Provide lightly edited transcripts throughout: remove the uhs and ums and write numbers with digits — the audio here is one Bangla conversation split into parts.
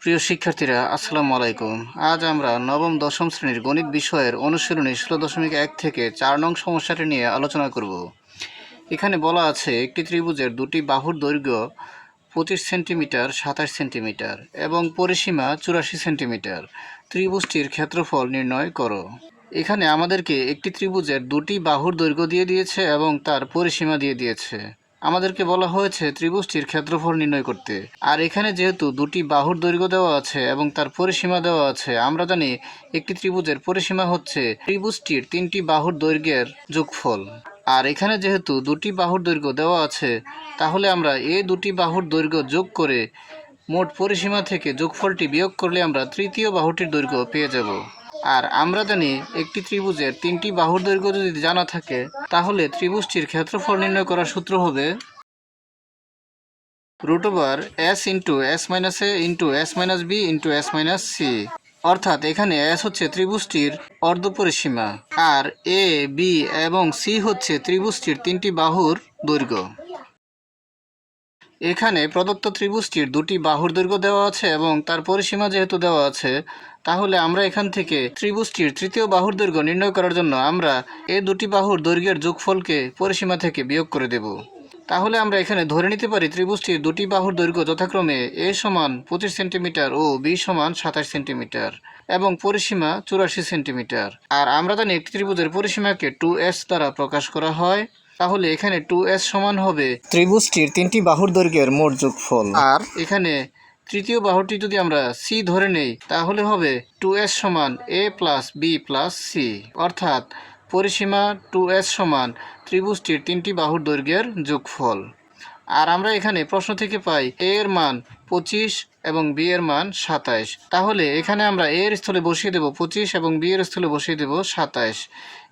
প্রিয় শিক্ষার্থীরা, আসসালামু আলাইকুম। আজ আমরা নবম দশম শ্রেণীর গণিত বিষয়ের অনুশীলনী 16.1 থেকে 4 নং সমস্যাটি নিয়ে আলোচনা করব। এখানে বলা আছে একটি ত্রিভুজের দুটি বাহুর দৈর্ঘ্য 25 সেন্টিমিটার 27 সেন্টিমিটার এবং পরিসীমা 84 সেন্টিমিটার। ত্রিভুজটির ক্ষেত্রফল নির্ণয় করো। এখানে আমাদেরকে একটি ত্রিভুজের দুটি বাহুর দৈর্ঘ্য দিয়ে দিয়েছে এবং তার পরিসীমা দিয়ে দিয়েছে। আমাদেরকে বলা হয়েছে ত্রিভুজটির ক্ষেত্রফল নির্ণয় করতে। আর এখানে যেহেতু দুটি বাহুর দৈর্ঘ্য দেওয়া আছে এবং তার পরিসীমা দেওয়া আছে, আমরা জানি একটি ত্রিভুজের পরিসীমা হচ্ছে ত্রিভুজটির তিনটি বাহুর দৈর্ঘ্যের যোগফল। আর এখানে যেহেতু দুটি বাহুর দৈর্ঘ্য দেওয়া আছে, তাহলে আমরা এই দুটি বাহুর দৈর্ঘ্য যোগ করে মোট পরিসীমা থেকে যোগফলটি বিয়োগ করলে আমরা তৃতীয় বাহুটির দৈর্ঘ্য পেয়ে যাব। আর আমরা জানি একটি ত্রিভুজের তিনটি বাহুর দৈর্ঘ্য যদি জানা থাকে, তাহলে ত্রিভুজটির ক্ষেত্রফল নির্ণয় করার সূত্র হবে √s into s minus a into s minus b into s minus c। অর্থাৎ এখানে s হচ্ছে ত্রিভুজটির অর্ধপরিসীমা আর a, b এবং c হচ্ছে ত্রিভুজটির তিনটি বাহুর দৈর্ঘ্য। এখানে প্রদত্ত ত্রিভুজটির দুটি বাহুর দৈর্ঘ্য দেওয়া আছে এবং তার পরিসীমা যেহেতু দেওয়া আছে, তাহলে আমরা এখান থেকে ত্রিভুজটির তৃতীয় বাহুর দৈর্ঘ্য নির্ণয় করার জন্য আমরা এই দুটি বাহুর দৈর্ঘ্যের যোগফলকে পরিসীমা থেকে বিয়োগ করে দেব। তাহলে আমরা এখানে ধরে নিতে পারি ত্রিভুজটির দুটি বাহুর দৈর্ঘ্য যথাক্রমে a সমান 25 সেন্টিমিটার ও b সমান 27 সেন্টিমিটার এবং পরিসীমা 84 সেন্টিমিটার। আর আমরা জানি একটি ত্রিভুজের পরিসীমাকে 2s দ্বারা প্রকাশ করা হয়। তাহলে এখানে 2s সমান হবে ত্রিভুজটির তিনটি বাহুর দৈর্ঘ্যের মোট যোগফল। আর এখানে তৃতীয় বাহুটি যদি আমরা c ধরে নেই, তাহলে হবে 2s সমান a plus b plus c। অর্থাৎ পরিসীমা 2s সমান ত্রিভুজটির তিনটি বাহুর দৈর্ঘ্যের যোগফল। আর আমরা এখানে প্রশ্ন থেকে পাই a এর মান 25 এবং b এর মান 27। তাহলে এখানে আমরা a এর স্থলে বসিয়ে দেব 25 এবং b এর স্থলে বসিয়ে দেব 27।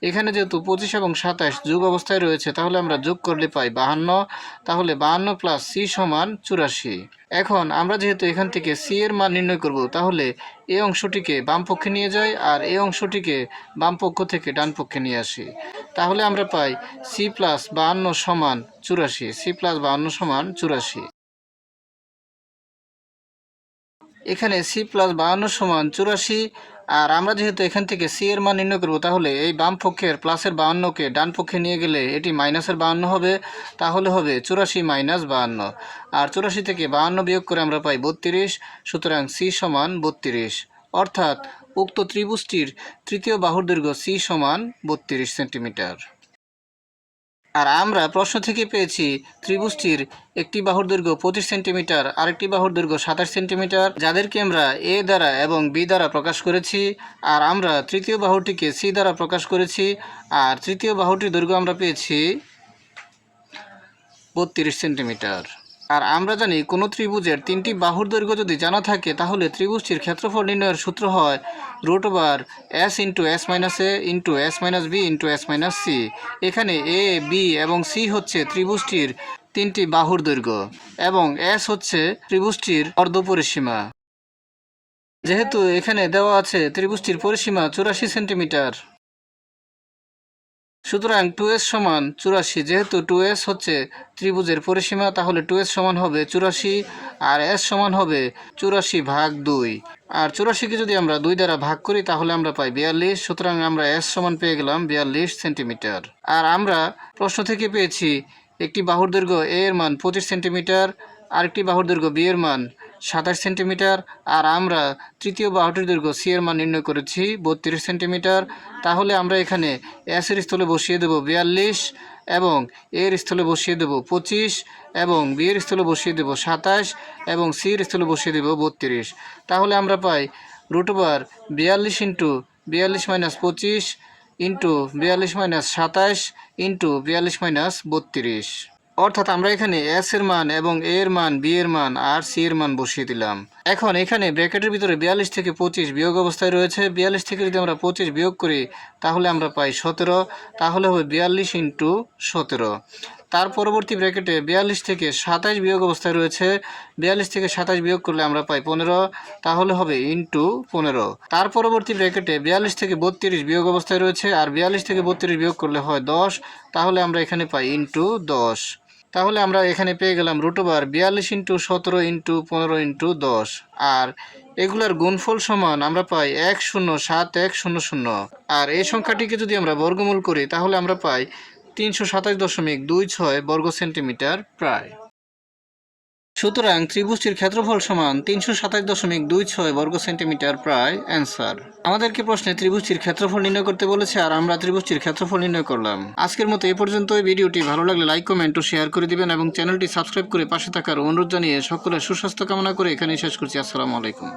এখানে যেহেতু 25 এবং 27 যোগ অবস্থায় রয়েছে, তাহলে আমরা যোগ করলে পাই 52। তাহলে 52 প্লাস c সমান 84। এখন আমরা যেহেতু এখান থেকে c এর মান নির্ণয় করব, তাহলে এই অংশটিকে বাম পক্ষে নিয়ে যাই আর এই অংশটিকে বাম পক্ষ থেকে ডান পক্ষে নিয়ে আসি। তাহলে আমরা পাই c প্লাস 52 সমান 84। c প্লাস 52 সমান 84। এখানে c প্লাস 52 সমান 84। আর আমরা যেহেতু এখান থেকে c এর মান নির্ণয় করব, তাহলে এই বাম পক্ষের প্লাসের 52কে ডান পক্ষে নিয়ে গেলে এটি মাইনাসের 52 হবে। তাহলে হবে 84 মাইনাস 52। আর 84 থেকে 52 বিয়োগ করে আমরা পাই 32। সুতরাং c সমান 32। অর্থাৎ উক্ত ত্রিভুজটির তৃতীয় বাহুর দৈর্ঘ্য c সমান 32 সেন্টিমিটার। আর আমরা প্রশ্ন থেকে পেয়েছি ত্রিভুজটির একটি বাহুর দৈর্ঘ্য 25 সেন্টিমিটার, আরেকটি বাহুর দৈর্ঘ্য 27 সেন্টিমিটার, যাদেরকে আমরা a দ্বারা এবং b দ্বারা প্রকাশ করেছি। আর আমরা তৃতীয় বাহুটিকে c দ্বারা প্রকাশ করেছি। আর তৃতীয় বাহুটির দৈর্ঘ্য আমরা পেয়েছি 32 সেন্টিমিটার। আর আমরা জানি কোনো ত্রিভুজের তিনটি বাহুর দৈর্ঘ্য যদি জানা থাকে, তাহলে ত্রিভুজটির ক্ষেত্রফল নির্ণয়ের সূত্র হয় √s into s minus a into s minus b into s minus c। এখানে a, b এবং c হচ্ছে ত্রিভুজটির তিনটি বাহুর দৈর্ঘ্য এবং s হচ্ছে ত্রিভুজটির অর্ধপরিসীমা। যেহেতু এখানে দেওয়া আছে ত্রিভুজটির পরিসীমা 84 সেন্টিমিটার, সুতরাং 2s সমান 84। যেহেতু 2s হচ্ছে ত্রিভুজের পরিসীমা, তাহলে 2s সমান হবে 84 আর s সমান হবে 84 ভাগ 2। আর 84কে যদি আমরা 2 দ্বারা ভাগ করি, তাহলে আমরা পাই 42। সুতরাং আমরা s সমান পেয়ে গেলাম 42 সেন্টিমিটার। আর আমরা প্রশ্ন থেকে পেয়েছি একটি বাহুর দৈর্ঘ্য a এর মান 25 সেন্টিমিটার, আরেকটি বাহুর দৈর্ঘ্য b এর মান 27 সেন্টিমিটার। আর আমরা তৃতীয় বাহুটির দৈর্ঘ্য c এর মান নির্ণয় করেছি 32 সেন্টিমিটার। তাহলে আমরা এখানে s এর স্থলে বসিয়ে দেব 42 এবং a এর স্থলে বসিয়ে দেব 25 এবং b এর স্থলে বসিয়ে দেব 27 এবং c এর স্থলে বসিয়ে দেব 32। তাহলে আমরা পাই √42 into 42 minus 25 into 42 minus 27 into 42 minus 32। অর্থাৎ আমরা এখানে s এর মান এবং a এর মান, b এর মান আর c এর মান বসিয়ে দিলাম। এখন এখানে ব্র্যাকেটের ভিতরে 42 থেকে 25 বিয়োগ অবস্থায় রয়েছে। 42 থেকে যদি আমরা 25 বিয়োগ করি, তাহলে আমরা পাই 17। তাহলে হবে 42 ইন্টু 17। তার পরবর্তী ব্র্যাকেটে 42 থেকে 27 বিয়োগ অবস্থায় রয়েছে। 42 থেকে 27 বিয়োগ করলে আমরা পাই 15। তাহলে হবে ইন্টু 15। তার পরবর্তী ব্র্যাকেটে 42 থেকে 32 বিয়োগ অবস্থায় রয়েছে। আর 42 থেকে 32 বিয়োগ করলে হয় 10। তাহলে আমরা এখানে পাই ইন্টু 10। তাহলে আমরা এখানে পেয়ে গেলাম √42 × 17 × 15 × 10। আর এগুলার গুণফল সমান আমরা পাই 107100। আর এই সংখ্যাটিকে যদি আমরা বর্গমূল করি তাহলে আমরা পাই 327.26 বর্গ সেন্টিমিটার প্রায়। সুতরাং ত্রিভুজটির ক্ষেত্রফল সমান 327.26 বর্গ সেন্টিমিটার প্রায় অ্যান্সার। আমাদেরকে প্রশ্নে ত্রিভুজটির ক্ষেত্রফল নির্ণয় করতে বলেছে আর আমরা ত্রিভুজটির ক্ষেত্রফল নির্ণয় করলাম। আজকের মতো এই পর্যন্তই। ভিডিওটি ভালো লাগলে লাইক, কমেন্ট ও শেয়ার করে দিবেন এবং চ্যানেলটি সাবস্ক্রাইব করে পাশে থাকার অনুরোধ জানিয়ে সকলের সুস্বাস্থ্য কামনা করে এখানেই শেষ করছি। আসসালামু আলাইকুম।